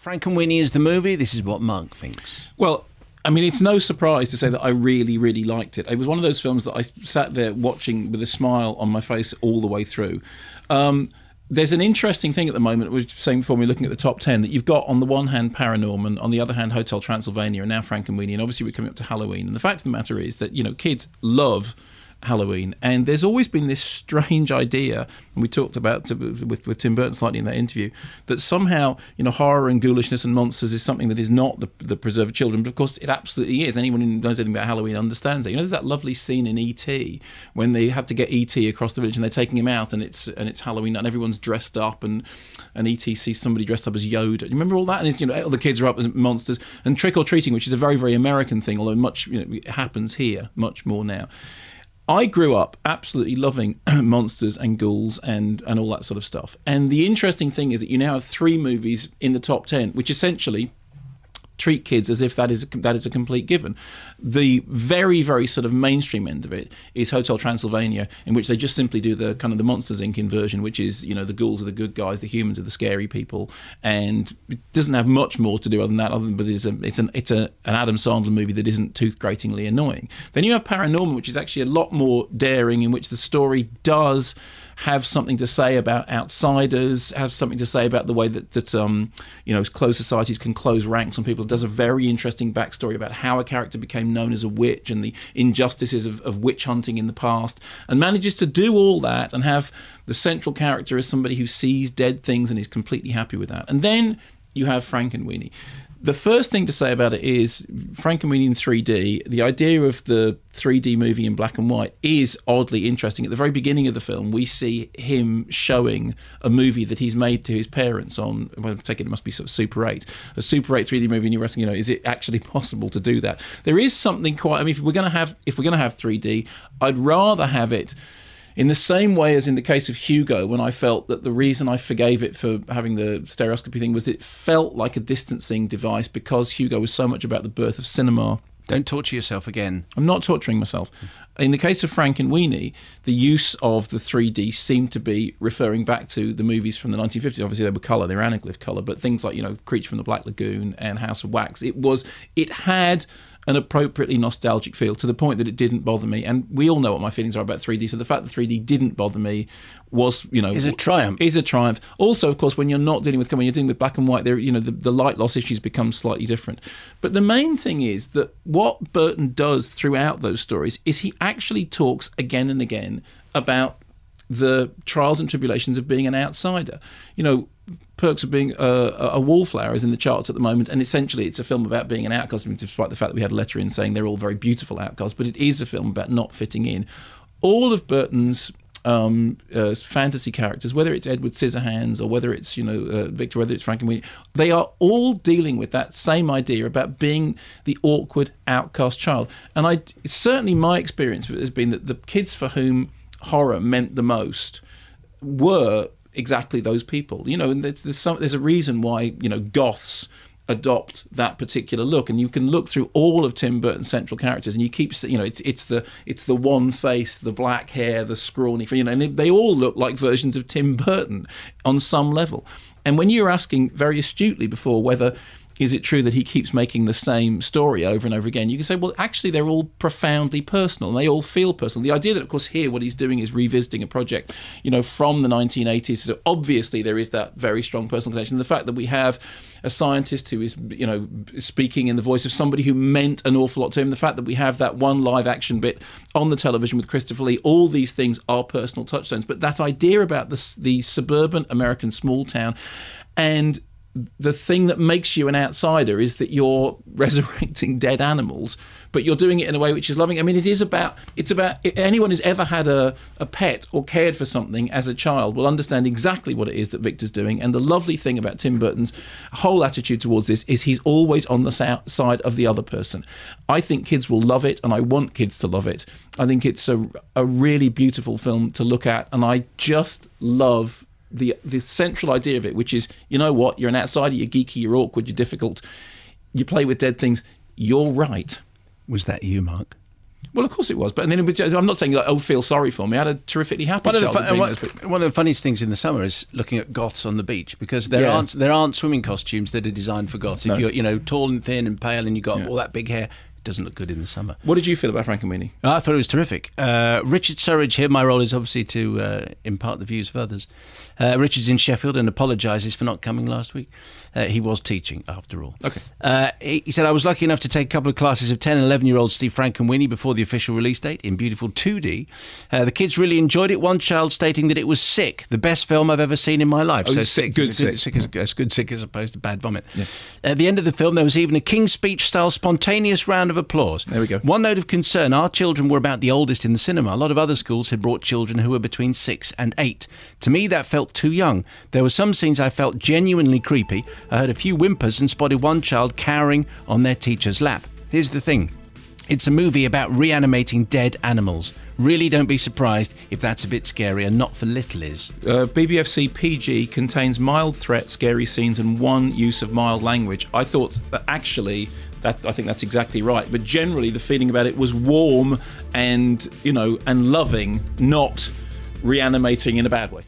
Frankenweenie is the movie. This is what Mark thinks. Well, I mean, it's no surprise to say that I really, really liked it. It was one of those films that I sat there watching with a smile on my face all the way through. There's an interesting thing at the moment, we were saying before we were looking at the top 10, that you've got on the one hand Paranorman, on the other hand Hotel Transylvania, and now Frankenweenie, and obviously we're coming up to Halloween. And the fact of the matter is that, you know, kids love Halloween, and there's always been this strange idea, and we talked about with Tim Burton slightly in that interview, that somehow, you know, horror and ghoulishness and monsters is something that is not the preserve of children, but of course it absolutely is. Anyone who knows anything about Halloween understands it. You know, there's that lovely scene in E.T. when they have to get E.T. across the village and they're taking him out, and it's Halloween and everyone's dressed up, and E.T. sees somebody dressed up as Yoda. You remember all that? And it's, you know, all the kids are up as monsters, and trick or treating, which is a very, very American thing, although much, you know, it happens here much more now. I grew up absolutely loving monsters and ghouls and all that sort of stuff. And the interesting thing is that you now have 3 movies in the top 10, which essentially treat kids as if that is a complete given. The very, very sort of mainstream end of it is Hotel Transylvania, in which they just simply do the kind of the Monsters Inc. inversion, which is, you know, the ghouls are the good guys, the humans are the scary people, and it doesn't have much more to do other than that. But it's an Adam Sandler movie that isn't tooth-gratingly annoying. Then you have Paranorman, which is actually a lot more daring, in which the story does have something to say about outsiders, have something to say about the way that you know, closed societies can close ranks on people. It does a very interesting backstory about how a character became known as a witch and the injustices of witch hunting in the past, and manages to do all that and have the central character as somebody who sees dead things and is completely happy with that. And then you have Frankenweenie. The first thing to say about it is Frankenweenie in 3D, the idea of the 3D movie in black and white is oddly interesting. At the very beginning of the film, we see him showing a movie that he's made to his parents on, well, I take it must be sort of Super 8, a Super 8 3D movie, and you're asking, you know, is it actually possible to do that? There is something quite, I mean, if we're going to have 3D, I'd rather have it in the same way as in the case of Hugo, when I felt that the reason I forgave it for having the stereoscopy thing was it felt like a distancing device, because Hugo was so much about the birth of cinema. Don't torture yourself again. I'm not torturing myself. In the case of Frankenweenie, the use of the 3D seemed to be referring back to the movies from the 1950s. Obviously, they were colour, they were anaglyph colour, but things like, you know, Creature from the Black Lagoon and House of Wax, it had an appropriately nostalgic feel, to the point that it didn't bother me. And we all know what my feelings are about 3D, so the fact that 3D didn't bother me was, you know, is a triumph. Is a triumph. Also, of course, when you're not dealing with, when you're dealing with black and white, there, you know, the light loss issues become slightly different. But the main thing is that what Burton does throughout those stories is he actually talks again and again about the trials and tribulations of being an outsider. You know, Perks of Being a Wallflower is in the charts at the moment, and essentially it's a film about being an outcast, despite the fact that we had a letter in saying they're all very beautiful outcasts, but it is a film about not fitting in. All of Burton's fantasy characters, whether it's Edward Scissorhands or whether it's, you know, Victor, whether it's Frankenweenie, they are all dealing with that same idea about being the awkward outcast child. And certainly my experience has been that the kids for whom horror meant the most were exactly those people, you know. And there's a reason why, you know, goths adopt that particular look, and you can look through all of Tim Burton's central characters, and you keep, you know, it's the one face, the black hair, the scrawny, you know, and they all look like versions of Tim Burton on some level. And when you were asking very astutely before whether is it true that he keeps making the same story over and over again, you can say, well, actually, they're all profoundly personal, and they all feel personal. The idea that, of course, here what he's doing is revisiting a project, you know, from the 1980s. So obviously there is that very strong personal connection. The fact that we have a scientist who is, you know, speaking in the voice of somebody who meant an awful lot to him, the fact that we have that one live action bit on the television with Christopher Lee, all these things are personal touchstones. But that idea about the suburban American small town, and the thing that makes you an outsider is that you're resurrecting dead animals, but you're doing it in a way which is loving. I mean, it's about anyone who's ever had a pet or cared for something as a child will understand exactly what it is that Victor's doing. And the lovely thing about Tim Burton's whole attitude towards this is he's always on the side of the other person. I think kids will love it, and I want kids to love it. I think it's a really beautiful film to look at, and I just love the central idea of it, which is, you know what, you're an outsider, you're geeky, you're awkward, you're difficult, you play with dead things, you're right. Was that you, Mark? Well, of course it was, but and then I'm not saying like, oh, feel sorry for me. I had a terrifically happy childhood. One of the funniest things in the summer is looking at goths on the beach, because there aren't swimming costumes that are designed for goths. If you're tall and thin and pale and you've got all that big hair, it doesn't look good in the summer. What did you feel about Frankenweenie? I thought it was terrific. Richard Surridge here. My role is obviously to impart the views of others. Richard's in Sheffield and apologises for not coming last week. He was teaching, after all. Okay. He said, I was lucky enough to take a couple of classes of 10 and 11-year-old Steve Frankenweenie before the official release date in beautiful 2D. The kids really enjoyed it, one child stating that it was sick, the best film I've ever seen in my life. Oh, so sick, good sick. Good sick as opposed to bad vomit. Yeah. At the end of the film, there was even a King's Speech-style spontaneous round of applause. There we go. One note of concern, our children were about the oldest in the cinema. A lot of other schools had brought children who were between 6 and 8. To me, that felt too young. There were some scenes I felt genuinely creepy. I heard a few whimpers and spotted one child cowering on their teacher's lap. Here's the thing. It's a movie about reanimating dead animals. Really don't be surprised if that's a bit scary and not for littlies. BBFC PG contains mild threats, scary scenes and one use of mild language. I thought that actually... I think that's exactly right. But generally, the feeling about it was warm and, and loving, not reanimating in a bad way.